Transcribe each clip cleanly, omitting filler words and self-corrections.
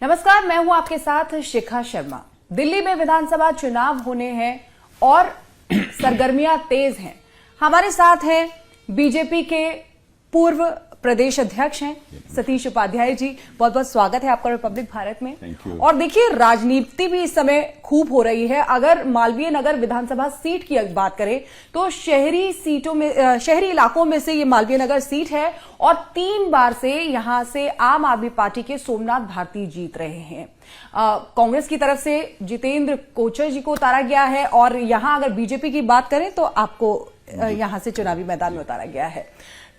नमस्कार, मैं हूं आपके साथ शिखा शर्मा। दिल्ली में विधानसभा चुनाव होने हैं और सरगर्मियां तेज हैं। हमारे साथ हैं बीजेपी के पूर्व प्रदेश अध्यक्ष हैं सतीश उपाध्याय जी। बहुत बहुत स्वागत है आपका रिपब्लिक भारत में। और देखिए, राजनीति भी इस समय खूब हो रही है। अगर मालवीय नगर विधानसभा सीट की बात करें तो शहरी सीटों में, शहरी इलाकों में से ये मालवीय नगर सीट है और 3 बार से यहां से आम आदमी पार्टी के सोमनाथ भारती जीत रहे हैं। कांग्रेस की तरफ से जितेंद्र कोचर जी को उतारा गया है और यहां अगर बीजेपी की बात करें तो आपको यहां से चुनावी मैदान में उतारा गया है।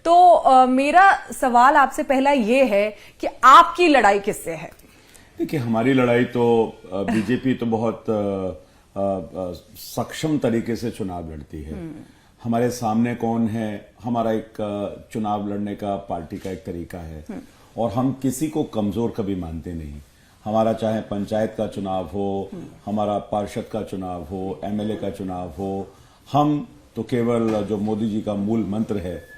तो मेरा सवाल आपसे पहला ये है कि आपकी लड़ाई किससे है? देखिए, हमारी लड़ाई तो बीजेपी तो बहुत सक्षम तरीके से चुनाव लड़ती है। हमारे सामने कौन है, हमारा एक चुनाव लड़ने का पार्टी का एक तरीका है और हम किसी को कमजोर कभी मानते नहीं। हमारा चाहे पंचायत का चुनाव हो, हमारा पार्षद का चुनाव हो, एमएलए का चुनाव हो, हम तो केवल जो मोदी जी का मूल मंत्र है,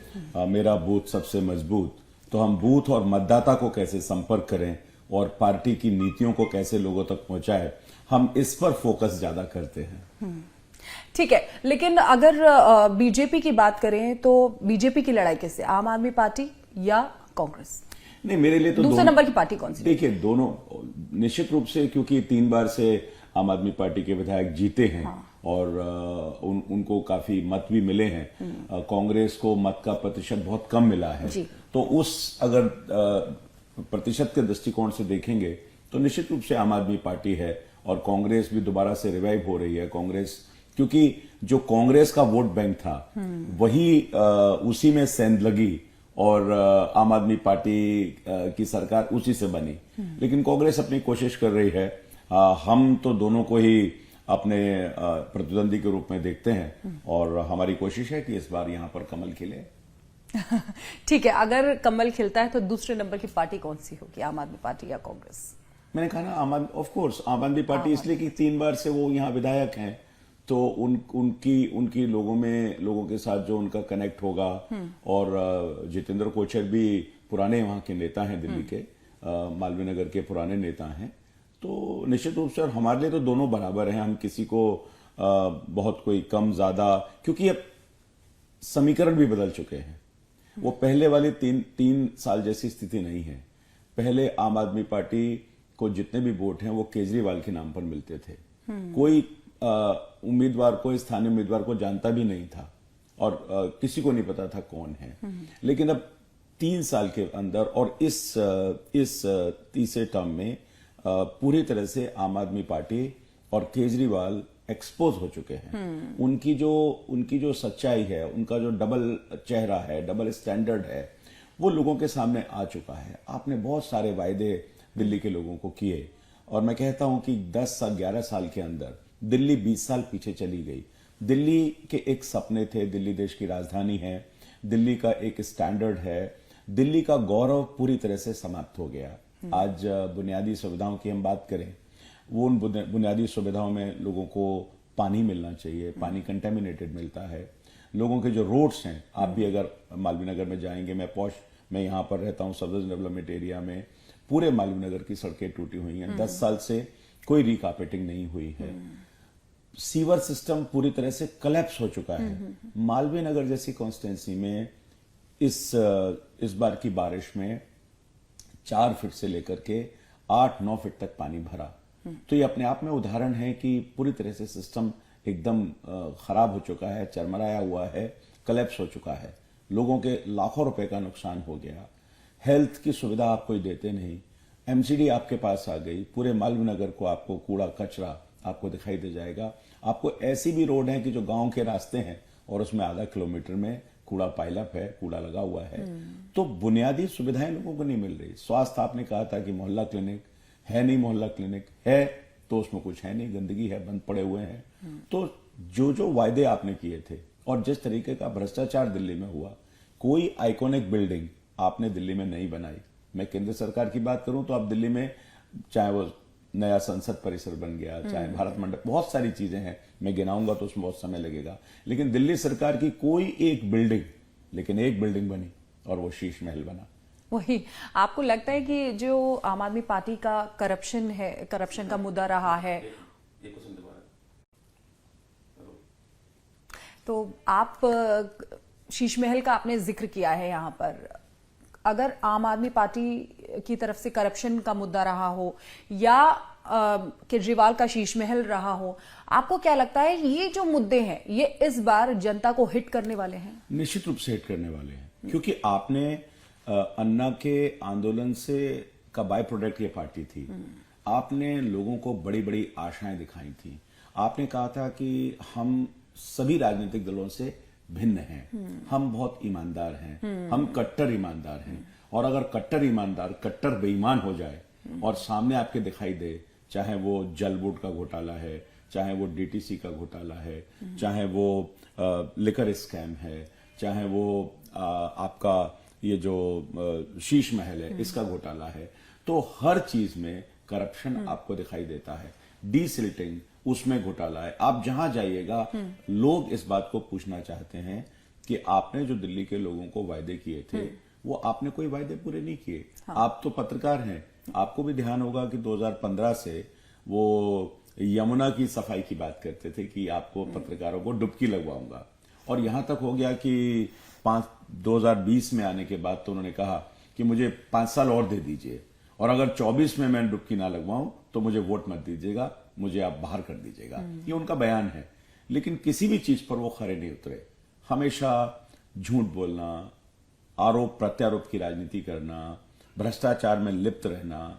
मेरा बूथ सबसे मजबूत, तो हम बूथ और मतदाता को कैसे संपर्क करें और पार्टी की नीतियों को कैसे लोगों तक पहुंचाए, हम इस पर फोकस ज्यादा करते हैं। ठीक है, लेकिन अगर बीजेपी की बात करें तो बीजेपी की लड़ाई किससे? आम आदमी पार्टी या कांग्रेस? नहीं, मेरे लिए तो दूसरे नंबर की पार्टी कौन सी? देखिए, दोनों निश्चित रूप से, क्योंकि 3 बार से आम आदमी पार्टी के विधायक जीते हैं। हाँ। और उनको काफी मत भी मिले हैं। कांग्रेस को मत का प्रतिशत बहुत कम मिला है। तो उस अगर प्रतिशत के दृष्टिकोण से देखेंगे तो निश्चित रूप से आम आदमी पार्टी है और कांग्रेस भी दोबारा से रिवाइव हो रही है। कांग्रेस, क्योंकि जो कांग्रेस का वोट बैंक था वही उसी में सेंध लगी और आम आदमी पार्टी की सरकार उसी से बनी। लेकिन कांग्रेस अपनी कोशिश कर रही है। हम तो दोनों को ही अपने प्रतिद्वंदी के रूप में देखते हैं और हमारी कोशिश है कि इस बार यहां पर कमल खिले। ठीक है, अगर कमल खिलता है तो दूसरे नंबर की पार्टी कौन सी होगी, आम आदमी पार्टी या कांग्रेस? मैंने कहा ना, ऑफ कोर्स आम आदमी पार्टी, इसलिए कि 3 बार से वो यहां विधायक हैं, तो उनकी लोगों के साथ जो उनका कनेक्ट होगा। और जितेंद्र कोचर भी पुराने वहां के नेता हैं, दिल्ली के मालवीय नगर के पुराने नेता हैं। तो निश्चित रूप से हमारे लिए तो दोनों बराबर हैं। हम किसी को बहुत कोई कम ज्यादा, क्योंकि अब समीकरण भी बदल चुके हैं। वो पहले वाली 3 साल जैसी स्थिति नहीं है। पहले आम आदमी पार्टी को जितने भी वोट हैं वो केजरीवाल के नाम पर मिलते थे। कोई उम्मीदवार को, स्थानीय उम्मीदवार को जानता भी नहीं था और किसी को नहीं पता था कौन है। लेकिन अब 3 साल के अंदर और इस तीसरे टर्म में पूरी तरह से आम आदमी पार्टी और केजरीवाल एक्सपोज हो चुके हैं। उनकी जो सच्चाई है, उनका जो डबल चेहरा है, डबल स्टैंडर्ड है, वो लोगों के सामने आ चुका है। आपने बहुत सारे वायदे दिल्ली के लोगों को किए और मैं कहता हूं कि 10-11 साल के अंदर दिल्ली 20 साल पीछे चली गई। दिल्ली के एक सपने थे, दिल्ली देश की राजधानी है, दिल्ली का एक स्टैंडर्ड है, दिल्ली का गौरव पूरी तरह से समाप्त हो गया। आज बुनियादी सुविधाओं की हम बात करें, वो उन बुनियादी सुविधाओं में लोगों को पानी मिलना चाहिए, पानी कंटेमिनेटेड मिलता है। लोगों के जो रोड्स हैं, आप भी अगर मालवीय नगर में जाएंगे, मैं यहाँ पर रहता हूँ सफदर डेवलपमेंट एरिया में, पूरे मालवीय नगर की सड़कें टूटी हुई हैं। 10 साल से कोई रिकार्पेटिंग नहीं हुई है। सीवर सिस्टम पूरी तरह से कलेप्स हो चुका है। मालवीय नगर जैसी कॉन्स्टिट्यूंसी में इस बार की बारिश में 4 फीट से लेकर के 8-9 फीट तक पानी भरा। तो ये अपने आप में उदाहरण है कि पूरी तरह से सिस्टम एकदम खराब हो चुका है, चरमराया हुआ है, कलेप्स हो चुका है। लोगों के लाखों रुपए का नुकसान हो गया। हेल्थ की सुविधा आप कोई देते नहीं। एमसीडी आपके पास आ गई, पूरे मालवीय नगर को आपको कूड़ा कचरा आपको दिखाई दे जाएगा। आपको ऐसी भी रोड है कि जो गांव के रास्ते हैं और उसमें आधा किलोमीटर में कूड़ा पाइलअप है, कूड़ा लगा हुआ है। तो बुनियादी सुविधाएं लोगों को नहीं मिल रही। स्वास्थ्य, आपने कहा था कि मोहल्ला क्लिनिक है नहीं, मोहल्ला क्लिनिक है तो उसमें कुछ है नहीं, गंदगी है, बंद पड़े हुए हैं। तो जो वायदे आपने किए थे और जिस तरीके का भ्रष्टाचार दिल्ली में हुआ, कोई आइकॉनिक बिल्डिंग आपने दिल्ली में नहीं बनाई। मैं केंद्र सरकार की बात करूं तो आप दिल्ली में, चाहे वो नया संसद परिसर बन गया, चाहे भारत मंडप, बहुत सारी चीजें हैं, मैं गिनाऊंगा तो उसमें बहुत समय लगेगा। लेकिन दिल्ली सरकार की कोई एक बिल्डिंग बनी और वो शीश महल बना। वही, आपको लगता है कि जो आम आदमी पार्टी का करप्शन है, करप्शन का मुद्दा रहा है, तो आप शीश महल का आपने जिक्र किया है यहाँ पर, अगर आम आदमी पार्टी की तरफ से करप्शन का मुद्दा रहा हो या केजरीवाल का शीश महल रहा हो, आपको क्या लगता है ये जो मुद्दे हैं ये इस बार जनता को हिट करने वाले हैं? निश्चित रूप से हिट करने वाले हैं, क्योंकि आपने अन्ना के आंदोलन से का बाय प्रोडक्ट ये पार्टी थी। आपने लोगों को बड़ी बड़ी आशाएं दिखाई थी। आपने कहा था कि हम सभी राजनीतिक दलों से भिन्न हैं, हम बहुत ईमानदार हैं, हम कट्टर ईमानदार हैं, और अगर कट्टर ईमानदार कट्टर बेईमान हो जाए और सामने आपके दिखाई दे, चाहे वो जल बोर्ड का घोटाला है, चाहे वो डीटीसी का घोटाला है, चाहे वो लिकर स्कैम है, चाहे वो आपका ये जो शीश महल है इसका घोटाला है, तो हर चीज में करप्शन आपको दिखाई देता है। डीसिल्टिंग, उसमें घोटाला है। आप जहां जाइएगा लोग इस बात को पूछना चाहते हैं कि आपने जो दिल्ली के लोगों को वायदे किए थे वो आपने कोई वायदे पूरे नहीं किए। आप तो पत्रकार हैं, आपको भी ध्यान होगा कि 2015 से वो यमुना की सफाई की बात करते थे कि आपको पत्रकारों को डुबकी लगवाऊंगा, और यहां तक हो गया कि 2020 में आने के बाद तो उन्होंने कहा कि मुझे 5 साल और दे दीजिए, और अगर 24 में मैं डुबकी ना लगवाऊं तो मुझे वोट मत दीजिएगा, मुझे आप बाहर कर दीजिएगा। ये उनका बयान है। लेकिन किसी भी चीज पर वो खरे नहीं उतरे। हमेशा झूठ बोलना, आरोप प्रत्यारोप की राजनीति करना, भ्रष्टाचार में लिप्त रहना,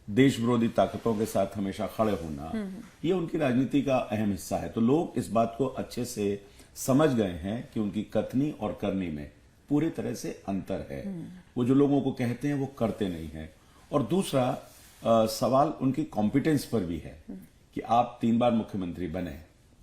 देश विरोधी ताकतों के साथ हमेशा खड़े होना, ये उनकी राजनीति का अहम हिस्सा है। तो लोग इस बात को अच्छे से समझ गए हैं कि उनकी कथनी और करनी में पूरी तरह से अंतर है। वो जो लोगों को कहते हैं वो करते नहीं है। और दूसरा सवाल उनकी कॉम्पिटेंस पर भी है कि आप 3 बार मुख्यमंत्री बने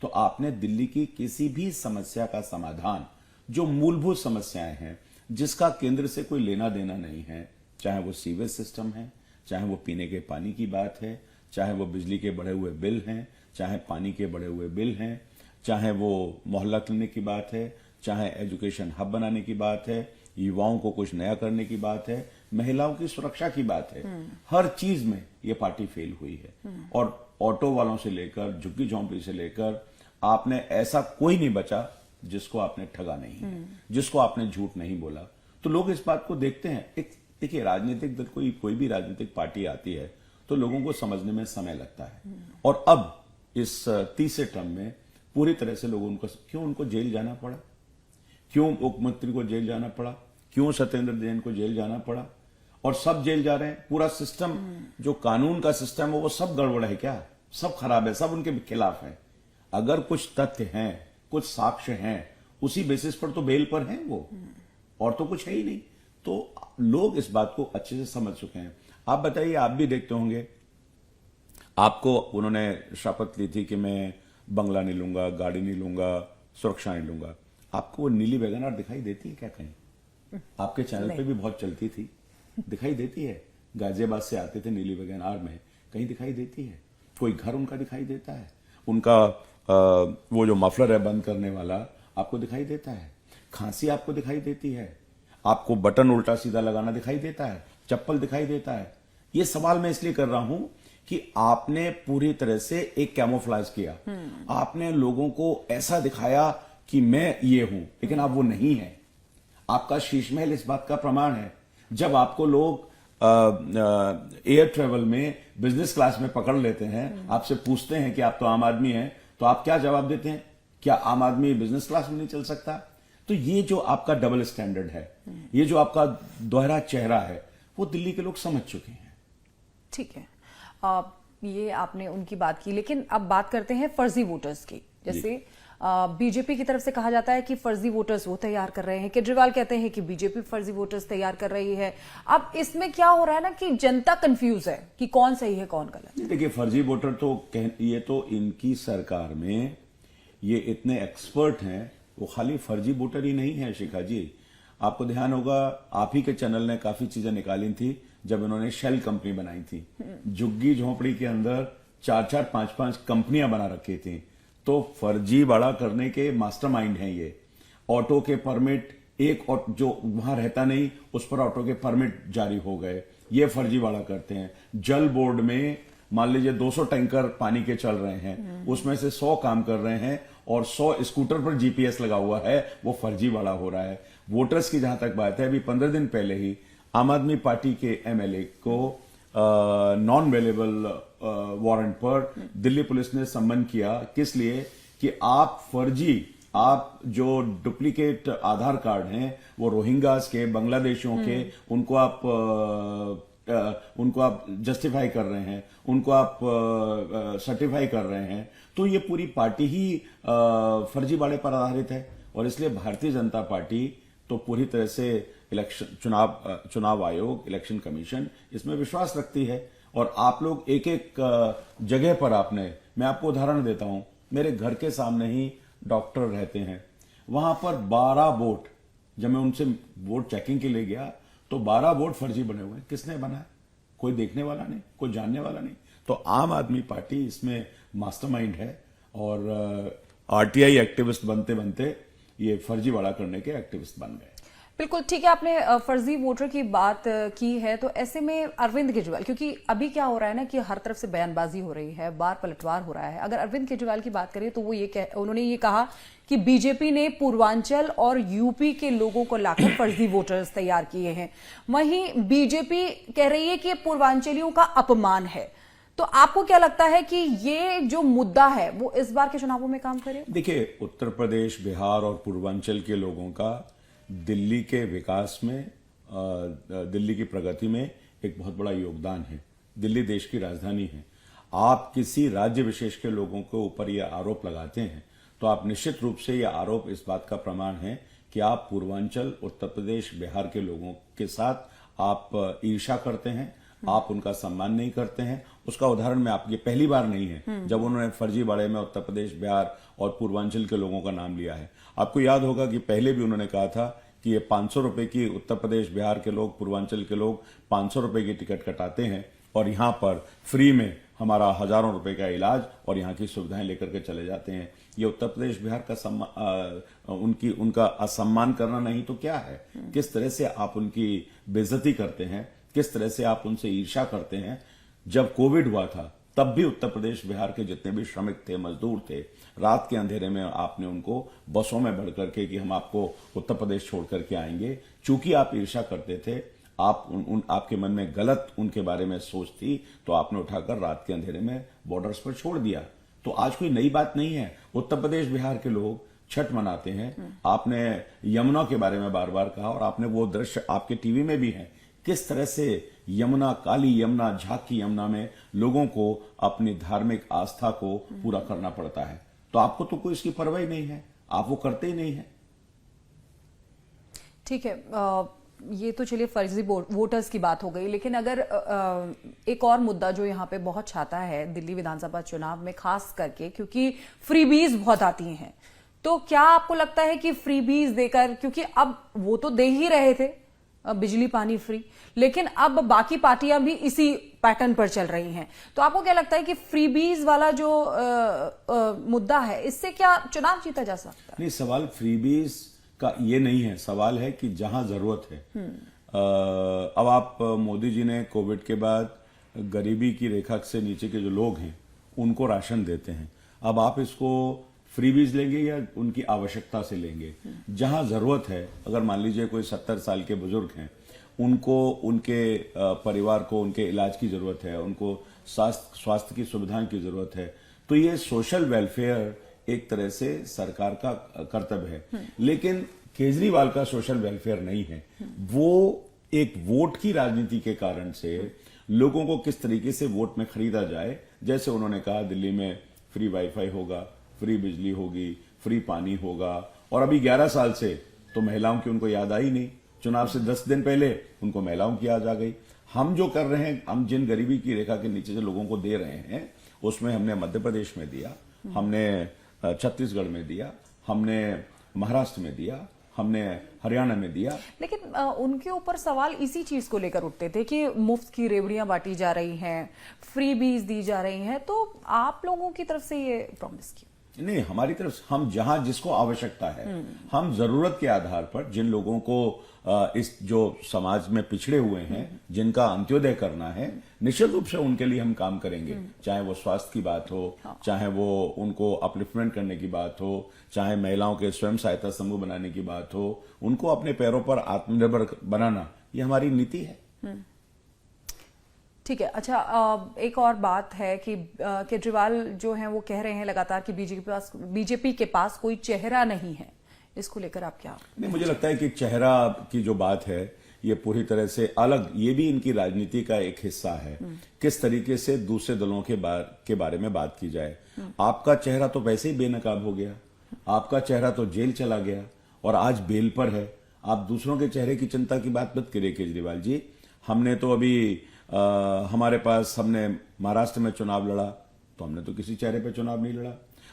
तो आपने दिल्ली की किसी भी समस्या का समाधान, जो मूलभूत समस्याएं हैं जिसका केंद्र से कोई लेना देना नहीं है, चाहे वो सीवेज सिस्टम है, चाहे वो पीने के पानी की बात है, चाहे वो बिजली के बढ़े हुए बिल हैं, चाहे पानी के बढ़े हुए बिल हैं, चाहे वो मोहल्ला क्लिनिक की बात है, चाहे एजुकेशन हब बनाने की बात है, युवाओं को कुछ नया करने की बात है, महिलाओं की सुरक्षा की बात है, हर चीज में ये पार्टी फेल हुई है। और ऑटो वालों से लेकर झुग्गी झोंपड़ी से लेकर आपने ऐसा कोई नहीं बचा जिसको आपने ठगा नहीं है, जिसको आपने झूठ नहीं बोला। तो लोग इस बात को देखते हैं। एक देखिए, राजनीतिक दल कोई भी राजनीतिक पार्टी आती है तो लोगों को समझने में समय लगता है। और अब इस तीसरे टर्म में पूरी तरह से लोगों को, क्यों उनको जेल जाना पड़ा, क्यों मुख्यमंत्री को जेल जाना पड़ा, क्यों सत्येंद्र जैन को जेल जाना पड़ा, और सब जेल जा रहे हैं। पूरा सिस्टम, जो कानून का सिस्टम है वो सब गड़बड़ है क्या, सब खराब है, सब उनके खिलाफ है। अगर कुछ तथ्य हैं, कुछ साक्ष्य हैं, उसी बेसिस पर तो बेल पर हैं वो, और तो कुछ है ही नहीं। तो लोग इस बात को अच्छे से समझ चुके हैं। आप बताइए, आप भी देखते होंगे, आपको उन्होंने शपथ ली थी कि मैं बंगला नहीं लूंगा, गाड़ी नहीं लूंगा, सुरक्षा नहीं लूंगा। आपको वो नीली वैगन आर दिखाई देती है क्या कहीं? आपके चैनल पे भी बहुत चलती थी, दिखाई देती है? गाजियाबाद से आते थे नीली वैगन आर में, कहीं दिखाई देती है? कोई घर उनका दिखाई देता है? उनका वो जो मफलर है बंद करने वाला आपको दिखाई देता है? खांसी आपको दिखाई देती है? आपको बटन उल्टा सीधा लगाना दिखाई देता है? चप्पल दिखाई देता है? ये सवाल मैं इसलिए कर रहा हूं कि आपने पूरी तरह से एक कैमोफ्लेज किया। आपने लोगों को ऐसा दिखाया कि मैं ये हूं, लेकिन आप वो नहीं है। आपका शीश महल इस बात का प्रमाण है। जब आपको लोग एयर ट्रेवल में बिजनेस क्लास में पकड़ लेते हैं, आपसे पूछते हैं कि आप तो आम आदमी हैं, तो आप क्या जवाब देते हैं? क्या आम आदमी बिजनेस क्लास में नहीं चल सकता? तो ये जो आपका डबल स्टैंडर्ड है, ये जो आपका दोहरा चेहरा है, वो दिल्ली के लोग समझ चुके हैं। ठीक है, ये आपने उनकी बात की, लेकिन अब बात करते हैं फर्जी वोटर्स की। जैसे बीजेपी की तरफ से कहा जाता है कि फर्जी वोटर्स वो तैयार कर रहे हैं, केजरीवाल कहते हैं कि बीजेपी फर्जी वोटर्स तैयार कर रही है। अब इसमें क्या हो रहा है ना कि जनता कंफ्यूज है कि कौन सही है कौन गलत। देखिए, फर्जी वोटर तो ये तो इनकी सरकार में ये इतने एक्सपर्ट हैं, वो खाली फर्जी वोटर ही नहीं है शिखा जी। आपको ध्यान होगा, आप ही के चैनल ने काफी चीजें निकाली थी जब इन्होंने शेल कंपनी बनाई थी। झुग्गी झोंपड़ी के अंदर 4-4, 5-5 कंपनियां बना रखी थी। तो फर्जी बड़ा करने के मास्टरमाइंड हैं ये। ऑटो के परमिट एक और जो वहां रहता नहीं उस पर ऑटो के परमिट जारी हो गए, ये फर्जीवाड़ा करते हैं। जल बोर्ड में मान लीजिए 200 टैंकर पानी के चल रहे हैं, उसमें से 100 काम कर रहे हैं और 100 स्कूटर पर जीपीएस लगा हुआ है, वो फर्जीवाड़ा हो रहा है। वोटर्स की जहां तक बात है, अभी 15 दिन पहले ही आम आदमी पार्टी के एमएलए को नॉन अवेलेबल वारंट पर दिल्ली पुलिस ने सम्मन किया। किस लिए? कि आप जो डुप्लीकेट आधार कार्ड हैं वो रोहिंग्यास के, बांग्लादेशियों के, उनको आप जस्टिफाई कर रहे हैं, उनको आप सर्टिफाई कर रहे हैं, तो ये पूरी पार्टी ही फर्जीवाड़े पर आधारित है। और इसलिए भारतीय जनता पार्टी तो पूरी तरह से चुनाव आयोग, इलेक्शन कमीशन इसमें विश्वास रखती है। और आप लोग एक एक जगह पर मैं आपको उदाहरण देता हूं, मेरे घर के सामने ही डॉक्टर रहते हैं, वहां पर 12 वोट, जब मैं उनसे वोट चेकिंग के लिए गया तो 12 वोट फर्जी बने हुए हैं। किसने बनाया? कोई देखने वाला नहीं, कोई जानने वाला नहीं। तो आम आदमी पार्टी इसमें मास्टरमाइंड है और आरटीआई एक्टिविस्ट बनते बनते ये फर्जीवाड़ा करने के एक्टिविस्ट बन गए। बिल्कुल ठीक है, आपने फर्जी वोटर की बात की है, तो ऐसे में अरविंद केजरीवाल, क्योंकि अभी क्या हो रहा है ना कि हर तरफ से बयानबाजी हो रही है, बार पलटवार हो रहा है। अगर अरविंद केजरीवाल की बात करें तो उन्होंने ये कहा कि बीजेपी ने पूर्वांचल और यूपी के लोगों को लाकर फर्जी वोटर्स तैयार किए हैं। वहीं बीजेपी कह रही है कि पूर्वांचलियों का अपमान है। तो आपको क्या लगता है कि ये जो मुद्दा है वो इस बार के चुनावों में काम करे? देखिए, उत्तर प्रदेश, बिहार और पूर्वांचल के लोगों का दिल्ली के विकास में, दिल्ली की प्रगति में एक बहुत बड़ा योगदान है। दिल्ली देश की राजधानी है। आप किसी राज्य विशेष के लोगों के ऊपर यह आरोप लगाते हैं तो आप निश्चित रूप से यह आरोप इस बात का प्रमाण है कि आप पूर्वांचल, उत्तर प्रदेश, बिहार के लोगों के साथ आप ईर्ष्या करते हैं, आप उनका सम्मान नहीं करते हैं। उसका उदाहरण मैं आपकी पहली बार नहीं है जब उन्होंने फर्जीवाड़े में उत्तर प्रदेश, बिहार और पूर्वांचल के लोगों का नाम लिया है। आपको याद होगा कि पहले भी उन्होंने कहा था कि ये 500 रुपए की, उत्तर प्रदेश, बिहार के लोग, पूर्वांचल के लोग 500 रुपए की टिकट कटाते हैं और यहां पर फ्री में हमारा हजारों रुपए का इलाज और यहां की सुविधाएं लेकर के चले जाते हैं। ये उत्तर प्रदेश, बिहार का उनका असम्मान करना नहीं तो क्या है? किस तरह से आप उनकी बेइज्जती करते हैं, किस तरह से आप उनसे ईर्ष्या करते हैं। जब कोविड हुआ था तब भी उत्तर प्रदेश, बिहार के जितने भी श्रमिक थे, मजदूर थे, रात के अंधेरे में आपने उनको बसों में भर करके कि हम आपको उत्तर प्रदेश छोड़ करके आएंगे, चूंकि आप ईर्ष्या करते थे, आपके मन में गलत उनके बारे में सोच थी, तो आपने उठाकर रात के अंधेरे में बॉर्डर्स पर छोड़ दिया। तो आज कोई नई बात नहीं है। उत्तर प्रदेश, बिहार के लोग छठ मनाते हैं। आपने यमुना के बारे में बार बार कहा और आपने वो दृश्य आपके टीवी में भी है, किस तरह से यमुना, काली यमुना, झांकी यमुना में लोगों को अपनी धार्मिक आस्था को पूरा करना पड़ता है। तो आपको तो कोई इसकी परवाह ही नहीं है, आप वो करते ही नहीं है। ठीक है, ये तो चलिए फर्जी वोटर्स की बात हो गई, लेकिन अगर एक और मुद्दा जो यहाँ पे बहुत छाता है दिल्ली विधानसभा चुनाव में, खास करके क्योंकि फ्रीबीज बहुत आती हैं, तो क्या आपको लगता है कि फ्रीबीज देकर, क्योंकि अब वो तो दे ही रहे थे बिजली पानी फ्री, लेकिन अब बाकी पार्टियां भी इसी पैटर्न पर चल रही हैं, तो आपको क्या लगता है कि फ्रीबीज वाला जो मुद्दा है, इससे क्या चुनाव जीता जा सकता है? नहीं, सवाल फ्रीबीज का ये नहीं है, सवाल है कि जहां जरूरत है। अब आप मोदी जी ने कोविड के बाद गरीबी की रेखा से नीचे के जो लोग हैं उनको राशन देते हैं। अब आप इसको फ्रीबीज लेंगे या उनकी आवश्यकता से लेंगे? जहां जरूरत है, अगर मान लीजिए कोई 70 साल के बुजुर्ग हैं, उनको, उनके परिवार को उनके इलाज की जरूरत है, उनको स्वास्थ्य की सुविधाओं की जरूरत है, तो ये सोशल वेलफेयर एक तरह से सरकार का कर्तव्य है। लेकिन केजरीवाल का सोशल वेलफेयर नहीं है। वो एक वोट की राजनीति के कारण से लोगों को किस तरीके से वोट में खरीदा जाए, जैसे उन्होंने कहा दिल्ली में फ्री वाईफाई होगा, फ्री बिजली होगी, फ्री पानी होगा, और अभी 11 साल से तो महिलाओं की उनको याद आई नहीं। चुनाव से 10 दिन पहले उनको महिलाओं की याद आ गई। हम जो कर रहे हैं, हम जिन गरीबी की रेखा के नीचे से लोगों को दे रहे हैं, उसमें हमने मध्य प्रदेश में दिया, हमने छत्तीसगढ़ में दिया, हमने महाराष्ट्र में दिया, हमने हरियाणा में दिया। लेकिन उनके ऊपर सवाल इसी चीज को लेकर उठते थे कि मुफ्त की रेवड़ियां बांटी जा रही हैं, फ्री बीज दी जा रही हैं, तो आप लोगों की तरफ से ये प्रॉमिस की? नहीं, हमारी तरफ से हम जहां जिसको आवश्यकता है, हम जरूरत के आधार पर जिन लोगों को इस जो समाज में पिछड़े हुए हैं, जिनका अंत्योदय करना है, निश्चित रूप से उनके लिए हम काम करेंगे। चाहे वो स्वास्थ्य की बात हो, चाहे वो उनको अपलिफ्टमेंट करने की बात हो, चाहे महिलाओं के स्वयं सहायता समूह बनाने की बात हो, उनको अपने पैरों पर आत्मनिर्भर बनाना, ये हमारी नीति है। ठीक है। अच्छा, एक और बात है कि केजरीवाल जो हैं वो कह रहे हैं लगातार कि बीजेपी के पास कोई चेहरा नहीं है। इसको लेकर आप क्या? नहीं, मुझे लगता है कि चेहरा की जो बात है ये पूरी तरह से अलग, ये भी इनकी राजनीति का एक हिस्सा है। किस तरीके से दूसरे दलों के बारे में बात की जाए। आपका चेहरा तो वैसे ही बेनकाब हो गया, आपका चेहरा तो जेल चला गया और आज बेल पर है। आप दूसरों के चेहरे की चिंता की बात मत करिए केजरीवाल जी। हमने तो अभी हमारे पास, हमने महाराष्ट्र में चुनाव लड़ा तो हमने तो किसी चेहरे पे चुनाव नहीं लड़ा,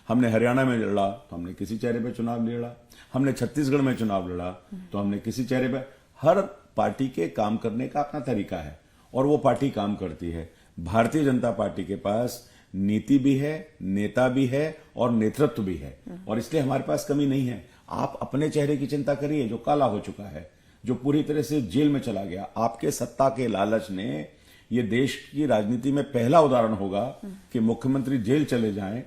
हमने हरियाणा में लड़ा तो हमने किसी चेहरे पे चुनाव नहीं लड़ा, हमने छत्तीसगढ़ में चुनाव लड़ा तो हमने किसी चेहरे पे। हर पार्टी के काम करने का अपना तरीका है और वो पार्टी काम करती है। भारतीय जनता पार्टी के पास नीति भी है, नेता भी है और नेतृत्व भी है, और इसलिए हमारे पास कमी नहीं है। आप अपने चेहरे की चिंता करिए जो काला हो चुका है, जो पूरी तरह से जेल में चला गया। आपके सत्ता के लालच ने, ये देश की राजनीति में पहला उदाहरण होगा कि मुख्यमंत्री जेल चले जाएं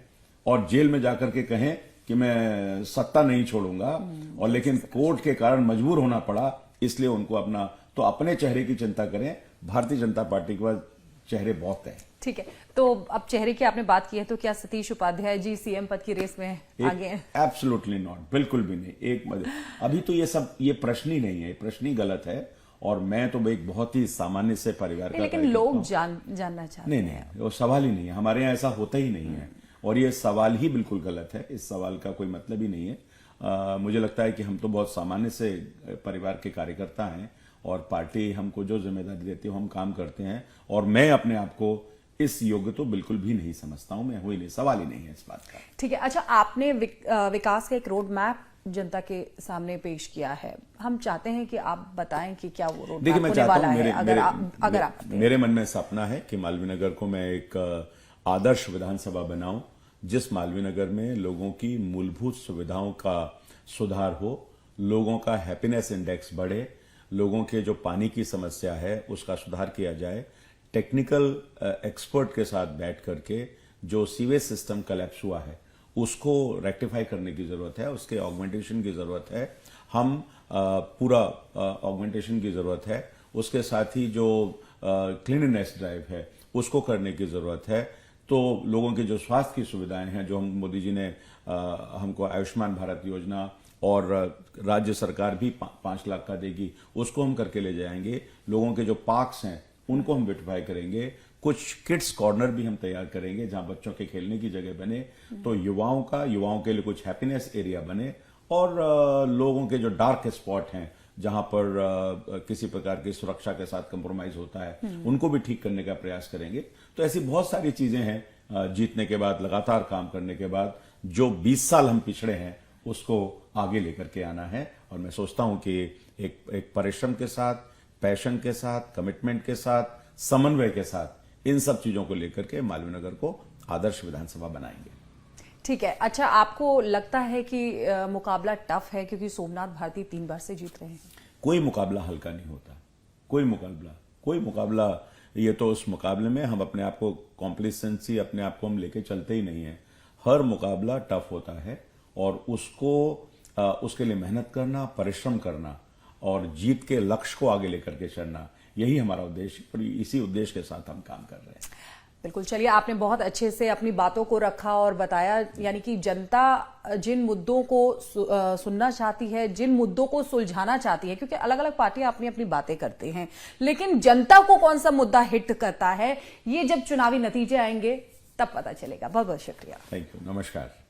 और जेल में जाकर के कहें कि मैं सत्ता नहीं छोड़ूंगा, और लेकिन कोर्ट के कारण मजबूर होना पड़ा, इसलिए उनको अपना, तो अपने चेहरे की चिंता करें। भारतीय जनता पार्टी के पास चेहरे बहुत हैं। ठीक है, तो अब चेहरे की आपने बात की है, तो क्या सतीश उपाध्याय जी सीएम पद की रेस में आगे हैं? एब्सोल्युटली नॉट, बिल्कुल भी नहीं। अभी तो ये प्रश्न ही नहीं है, प्रश्न ही गलत है। और मैं तो एक बहुत ही सामान्य से परिवार का, लेकिन लोग जानना चाहते हैं। नहीं, वो सवाल ही नहीं है। हमारे यहाँ ऐसा होता ही नहीं है और ये सवाल ही बिल्कुल गलत है। इस सवाल का कोई मतलब ही नहीं है। मुझे लगता है कि हम तो बहुत सामान्य से परिवार के कार्यकर्ता हैं और पार्टी हमको जो जिम्मेदारी देती है हम काम करते हैं, और मैं अपने आप को इस योग्य तो बिल्कुल भी नहीं समझता हूं। मैं हुई नहीं, सवाल ही नहीं है इस बात का। ठीक है। अच्छा, आपने विकास का एक रोड मैप जनता के सामने पेश किया है। हम चाहते हैं कि आप बताएं कि क्या वो रोड मैप होने वाला है। मेरे मन में सपना है कि मालवीय नगर को मैं एक आदर्श विधानसभा बनाऊं, जिस मालवीय नगर में लोगों की मूलभूत सुविधाओं का सुधार हो, लोगों का हैप्पीनेस इंडेक्स बढ़े, लोगों के जो पानी की समस्या है उसका सुधार किया जाए। टेक्निकल एक्सपर्ट के साथ बैठ करके जो सीवेज सिस्टम कोलैप्स हुआ है उसको रेक्टिफाई करने की जरूरत है, उसके ऑगमेंटेशन की जरूरत है। हम पूरा ऑगमेंटेशन की जरूरत है। उसके साथ ही जो क्लीननेस ड्राइव है उसको करने की जरूरत है। तो लोगों की जो स्वास्थ्य की सुविधाएं हैं, जो हम मोदी जी ने हमको आयुष्मान भारत योजना, और राज्य सरकार भी 5 लाख का देगी, उसको हम करके ले जाएंगे। लोगों के जो पार्क्स हैं उनको हम ब्यूटिफाई करेंगे। कुछ किड्स कॉर्नर भी हम तैयार करेंगे जहां बच्चों के खेलने की जगह बने, तो युवाओं के लिए कुछ हैप्पीनेस एरिया बने, और लोगों के जो डार्क स्पॉट हैं जहां पर किसी प्रकार की सुरक्षा के साथ कंप्रोमाइज होता है, उनको भी ठीक करने का प्रयास करेंगे। तो ऐसी बहुत सारी चीजें हैं। जीतने के बाद, लगातार काम करने के बाद, जो 20 साल हम पिछड़े हैं उसको आगे लेकर के आना है। और मैं सोचता हूं कि एक परिश्रम के साथ, पैशन के साथ, कमिटमेंट के साथ, समन्वय के साथ, इन सब चीजों को लेकर के मालवीय नगर को आदर्श विधानसभा बनाएंगे। ठीक है। अच्छा, आपको लगता है कि मुकाबला टफ है क्योंकि सोमनाथ भारती 3 बार से जीत रहे हैं? कोई मुकाबला हल्का नहीं होता, कोई मुकाबला। ये तो उस मुकाबले में हम अपने आप को कॉम्प्लिसेंसी, अपने आप को हम लेके चलते ही नहीं है। हर मुकाबला टफ होता है और उसके लिए मेहनत करना, परिश्रम करना और जीत के लक्ष्य को आगे लेकर के चलना, यही हमारा उद्देश्य, और इसी उद्देश्य के साथ हम काम कर रहे हैं। बिल्कुल। चलिए, आपने बहुत अच्छे से अपनी बातों को रखा और बताया, यानी कि जनता जिन मुद्दों को सुनना चाहती है, जिन मुद्दों को सुलझाना चाहती है, क्योंकि अलग अलग पार्टियां अपनी अपनी बातें करते हैं, लेकिन जनता को कौन सा मुद्दा हिट करता है, ये जब चुनावी नतीजे आएंगे तब पता चलेगा। बहुत बहुत शुक्रिया। थैंक यू, नमस्कार।